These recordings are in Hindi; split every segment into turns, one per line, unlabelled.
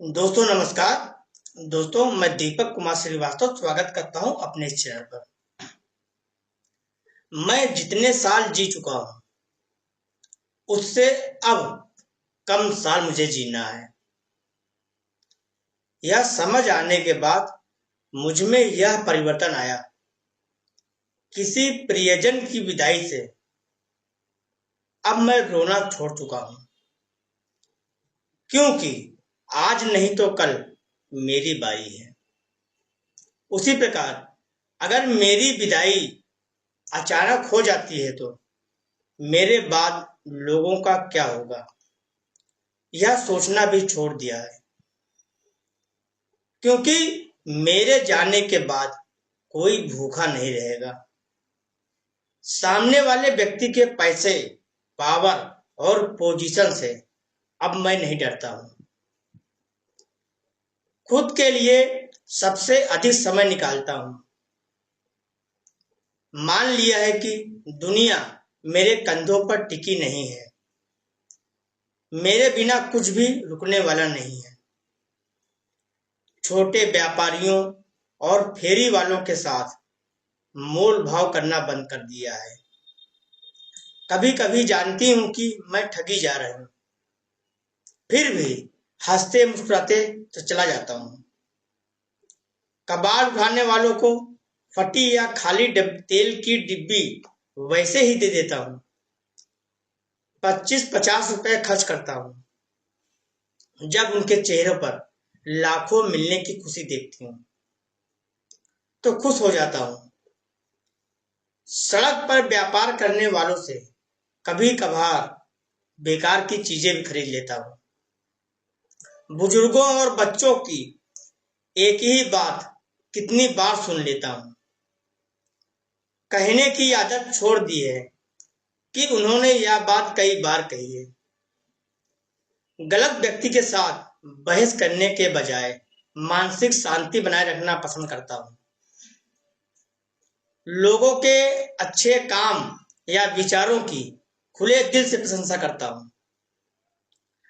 दोस्तों नमस्कार। दोस्तों मैं दीपक कुमार श्रीवास्तव स्वागत करता हूं अपने इस चैनल पर। मैं जितने साल जी चुका हूं उससे अब कम साल मुझे जीना है। यह समझ आने के बाद मुझ में यह परिवर्तन आया, किसी प्रियजन की विदाई से अब मैं रोना छोड़ चुका हूं, क्योंकि आज नहीं तो कल मेरी बारी है। उसी प्रकार अगर मेरी विदाई अचानक हो जाती है तो मेरे बाद लोगों का क्या होगा, यह सोचना भी छोड़ दिया है। क्योंकि मेरे जाने के बाद कोई भूखा नहीं रहेगा। सामने वाले व्यक्ति के पैसे, पावर और पोजीशन से अब मैं नहीं डरता हूं। खुद के लिए सबसे अधिक समय निकालता हूं। मान लिया है कि दुनिया मेरे कंधों पर टिकी नहीं है। मेरे बिना कुछ भी रुकने वाला नहीं है। छोटे व्यापारियों और फेरी वालों के साथ मोल भाव करना बंद कर दिया है। कभी कभी जानती हूं कि मैं ठगी जा रही हूं, फिर भी हंसते मुस्कुराते तो चला जाता हूं। कबाड़ उठाने वालों को फटी या खाली तेल की डिब्बी वैसे ही दे देता हूं। 25-50 रुपए खर्च करता हूं। जब उनके चेहरों पर लाखों मिलने की खुशी देखती हूं तो खुश हो जाता हूं। सड़क पर व्यापार करने वालों से कभी कभार बेकार की चीजें भी खरीद लेता हूं। बुजुर्गों और बच्चों की एक ही बात कितनी बार सुन लेता हूं। कहने की आदत छोड़ दी है कि उन्होंने यह बात कई बार कही है। गलत व्यक्ति के साथ बहस करने के बजाय मानसिक शांति बनाए रखना पसंद करता हूं। लोगों के अच्छे काम या विचारों की खुले दिल से प्रशंसा करता हूं।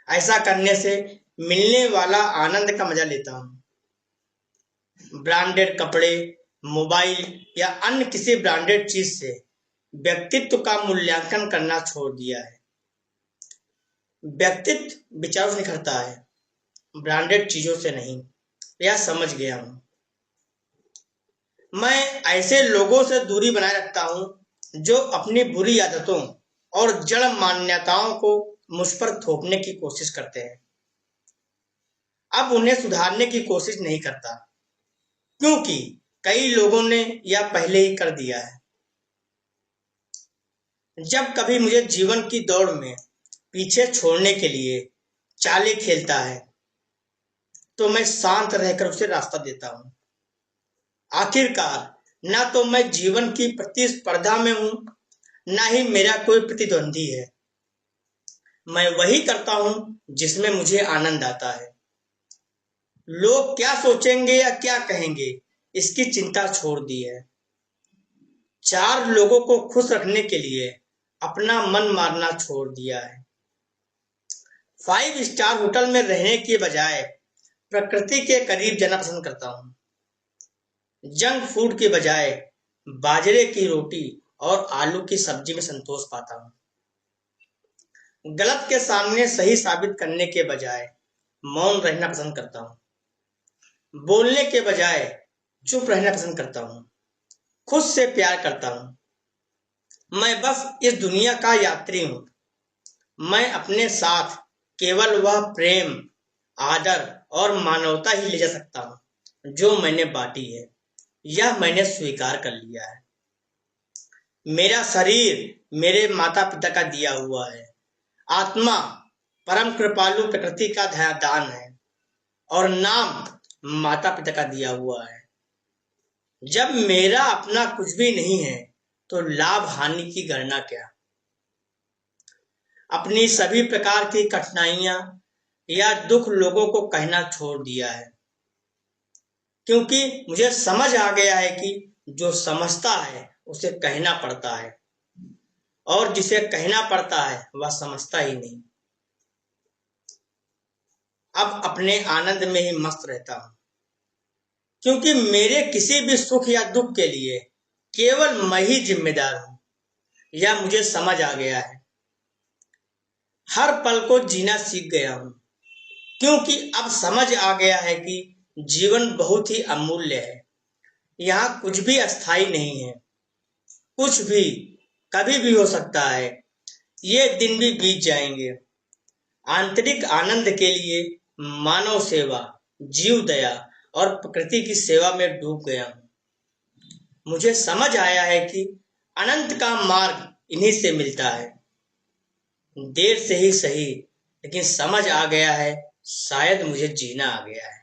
ऐसा करने से मिलने वाला आनंद का मजा लेता हूं। ब्रांडेड कपड़े, मोबाइल या अन्य किसी ब्रांडेड चीज से व्यक्तित्व का मूल्यांकन करना छोड़ दिया है। व्यक्तित्व विचारों से निखरता है, ब्रांडेड चीजों से नहीं। यह समझ गया हूं। मैं ऐसे लोगों से दूरी बनाए रखता हूं जो अपनी बुरी आदतों और जड़ मान्यताओं को मुझ पर थोपने की कोशिश करते हैं। अब उन्हें सुधारने की कोशिश नहीं करता, क्योंकि कई लोगों ने यह पहले ही कर दिया है। जब कभी मुझे जीवन की दौड़ में पीछे छोड़ने के लिए चालें खेलता है तो मैं शांत रहकर उसे रास्ता देता हूं। आखिरकार ना तो मैं जीवन की प्रतिस्पर्धा में हूं, ना ही मेरा कोई प्रतिद्वंदी है। मैं वही करता हूं जिसमें मुझे आनंद आता है। लोग क्या सोचेंगे या क्या कहेंगे, इसकी चिंता छोड़ दी है। चार लोगों को खुश रखने के लिए अपना मन मारना छोड़ दिया है। 5 स्टार होटल में रहने के बजाय प्रकृति के करीब जाना पसंद करता हूँ। जंक फूड के बजाय बाजरे की रोटी और आलू की सब्जी में संतोष पाता हूँ। गलत के सामने सही साबित करने के बजाय मौन रहना पसंद करता हूँ। बोलने के बजाय चुप रहना पसंद करता हूँ। खुद से प्यार करता हूँ। मैं बस इस दुनिया का यात्री हूँ। मैं अपने साथ केवल वह प्रेम, आदर और मानवता ही ले जा सकता हूँ जो मैंने बांटी है। यह मैंने स्वीकार कर लिया है। मेरा शरीर मेरे माता पिता का दिया हुआ है। आत्मा परम कृपालु प्रकृति का दान है और नाम माता पिता का दिया हुआ है। जब मेरा अपना कुछ भी नहीं है तो लाभ हानि की गणना क्या। अपनी सभी प्रकार की कठिनाइयां या दुख लोगों को कहना छोड़ दिया है, क्योंकि मुझे समझ आ गया है कि जो समझता है उसे कहना पड़ता है और जिसे कहना पड़ता है वह समझता ही नहीं। अब अपने आनंद में ही मस्त रहता हूँ, क्योंकि मेरे किसी भी सुख या दुख के लिए केवल मैं ही जिम्मेदार हूँ। यह मुझे समझ आ गया है। हर पल को जीना सीख गया हूँ, क्योंकि अब समझ आ गया है कि जीवन बहुत ही अमूल्य है। यहाँ कुछ भी अस्थाई नहीं है। कुछ भी कभी भी हो सकता है। ये दिन भी बीत जाएंगे। आंतरिक आनंद के लिए मानव सेवा, जीव दया और प्रकृति की सेवा में डूब गया हूँ। मुझे समझ आया है कि अनंत का मार्ग इन्हीं से मिलता है। देर से ही सही, लेकिन समझ आ गया है। शायद मुझे जीना आ गया है।